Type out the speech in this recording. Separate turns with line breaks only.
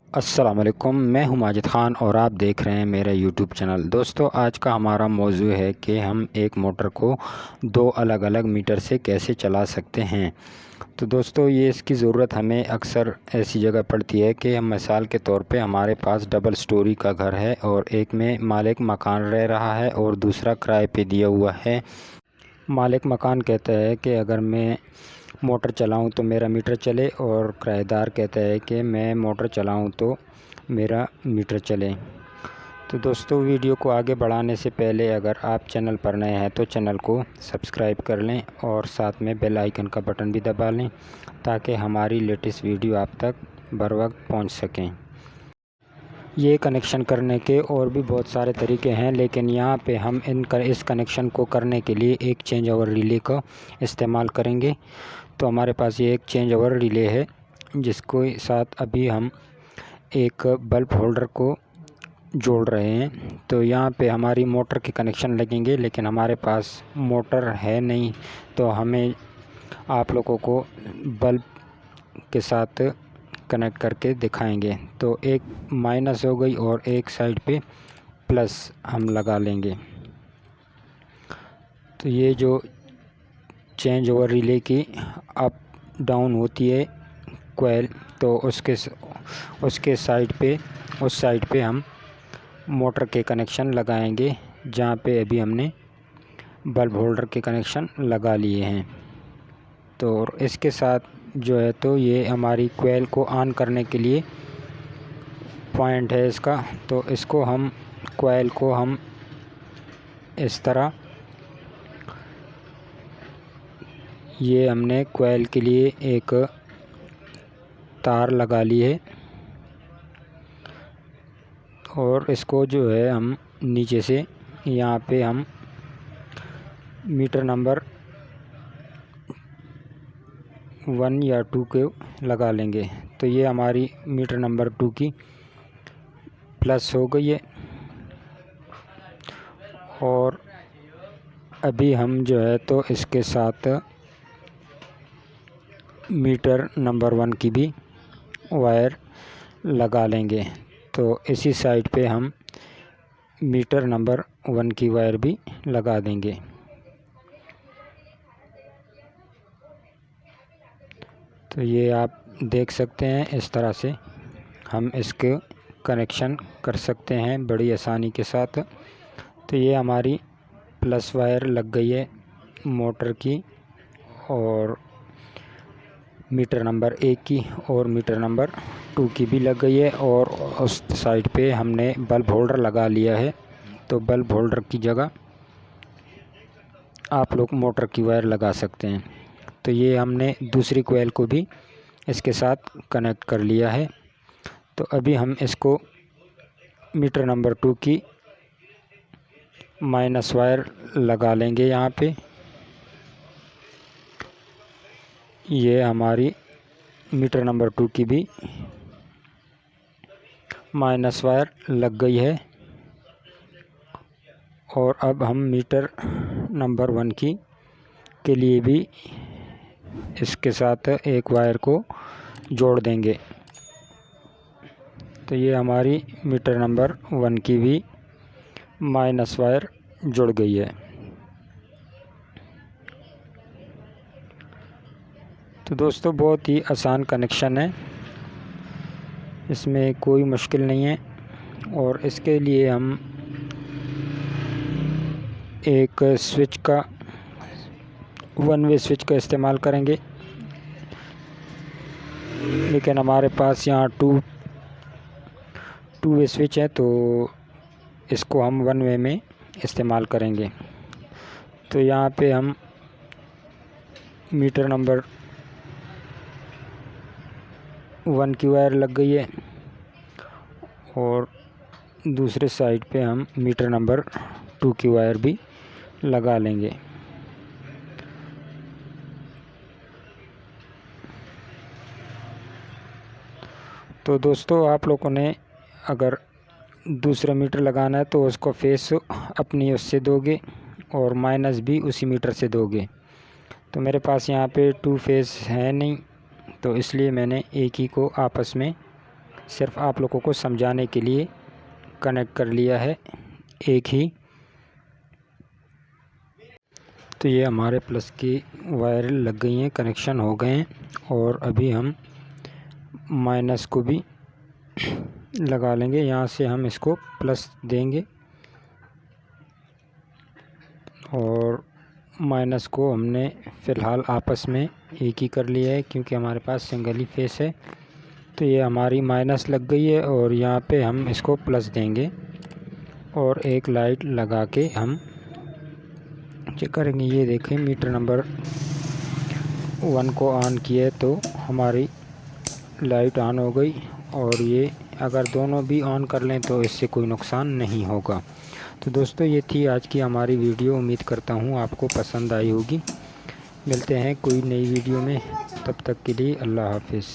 अस्सलाम वालेकुम, मैं हूं माजिद ख़ान और आप देख रहे हैं मेरा यूट्यूब चैनल। दोस्तों, आज का हमारा मौजू है कि हम एक मोटर को दो अलग अलग मीटर से कैसे चला सकते हैं। तो दोस्तों, ये इसकी ज़रूरत हमें अक्सर ऐसी जगह पड़ती है कि हम मिसाल के तौर पे हमारे पास डबल स्टोरी का घर है और एक में मालिक मकान रह रहा है और दूसरा किराए पे दिया हुआ है। मालिक मकान कहता है कि अगर मैं मोटर चलाऊं तो मेरा मीटर चले, और किराएदार कहता है कि मैं मोटर चलाऊं तो मेरा मीटर चले। तो दोस्तों, वीडियो को आगे बढ़ाने से पहले अगर आप चैनल पर नए हैं तो चैनल को सब्सक्राइब कर लें और साथ में बेल आइकन का बटन भी दबा लें ताकि हमारी लेटेस्ट वीडियो आप तक बर वक्त पहुँच सकें। ये कनेक्शन करने के और भी बहुत सारे तरीके हैं, लेकिन यहाँ पे हम इस कनेक्शन को करने के लिए एक चेंज ओवर रिले का इस्तेमाल करेंगे। तो हमारे पास ये एक चेंज ओवर रिले है जिसको साथ अभी हम एक बल्ब होल्डर को जोड़ रहे हैं। तो यहाँ पे हमारी मोटर के कनेक्शन लगेंगे, लेकिन हमारे पास मोटर है नहीं, तो हमें आप लोगों को बल्ब के साथ कनेक्ट करके दिखाएंगे। तो एक माइनस हो गई और एक साइड पे प्लस हम लगा लेंगे। तो ये जो चेंज ओवर रिले की अप डाउन होती है कोयल, तो उसके साइड पे उस साइड पे हम मोटर के कनेक्शन लगाएंगे जहाँ पे अभी हमने बल्ब होल्डर के कनेक्शन लगा लिए हैं। तो इसके साथ जो है तो ये हमारी कोयल को ऑन करने के लिए पॉइंट है इसका। तो इसको हम कोयल को हम इस तरह, ये हमने कोयल के लिए एक तार लगा ली है और इसको जो है हम नीचे से यहाँ पे हम मीटर नंबर 1 या 2 के लगा लेंगे। तो ये हमारी मीटर नंबर 2 की प्लस हो गई है और अभी हम जो है तो इसके साथ मीटर नंबर 1 की भी वायर लगा लेंगे। तो इसी साइड पे हम मीटर नंबर 1 की वायर भी लगा देंगे। तो ये आप देख सकते हैं, इस तरह से हम इसके कनेक्शन कर सकते हैं बड़ी आसानी के साथ। तो ये हमारी प्लस वायर लग गई है मोटर की और मीटर नंबर 1 की, और मीटर नंबर 2 की भी लग गई है, और उस साइड पे हमने बल्ब होल्डर लगा लिया है। तो बल्ब होल्डर की जगह आप लोग मोटर की वायर लगा सकते हैं। तो ये हमने दूसरी कोयल को भी इसके साथ कनेक्ट कर लिया है। तो अभी हम इसको मीटर नंबर 2 की माइनस वायर लगा लेंगे यहाँ पे। ये हमारी मीटर नंबर 2 की भी माइनस वायर लग गई है और अब हम मीटर नंबर 1 की के लिए भी इसके साथ एक वायर को जोड़ देंगे। तो ये हमारी मीटर नंबर 1 की भी माइनस वायर जुड़ गई है। तो दोस्तों, बहुत ही आसान कनेक्शन है, इसमें कोई मुश्किल नहीं है। और इसके लिए हम एक स्विच का, 1 वे स्विच का इस्तेमाल करेंगे, लेकिन हमारे पास यहाँ टू वे स्विच है तो इसको हम 1 वे में इस्तेमाल करेंगे। तो यहाँ पे हम मीटर नंबर 1 की वायर लग गई है और दूसरे साइड पे हम मीटर नंबर 2 की वायर भी लगा लेंगे। तो दोस्तों, आप लोगों ने अगर दूसरा मीटर लगाना है तो उसको फेस अपनी उससे दोगे और माइनस भी उसी मीटर से दोगे। तो मेरे पास यहाँ पे 2 फेस है नहीं, तो इसलिए मैंने एक ही को आपस में सिर्फ आप लोगों को समझाने के लिए कनेक्ट कर लिया है एक ही। तो ये हमारे प्लस की वायर लग गई हैं, कनेक्शन हो गए हैं। और अभी हम माइनस को भी लगा लेंगे। यहाँ से हम इसको प्लस देंगे और माइनस को हमने फ़िलहाल आपस में एक ही कर लिया है, क्योंकि हमारे पास सिंगल ही फेस है। तो ये हमारी माइनस लग गई है और यहाँ पे हम इसको प्लस देंगे और एक लाइट लगा के हम चेक करेंगे। ये देखें, मीटर नंबर 1 को ऑन किए तो हमारी लाइट ऑन हो गई। और ये अगर दोनों भी ऑन कर लें तो इससे कोई नुकसान नहीं होगा। तो दोस्तों, ये थी आज की हमारी वीडियो। उम्मीद करता हूँ आपको पसंद आई होगी। मिलते हैं कोई नई वीडियो में, तब तक के लिए अल्लाह हाफिज़।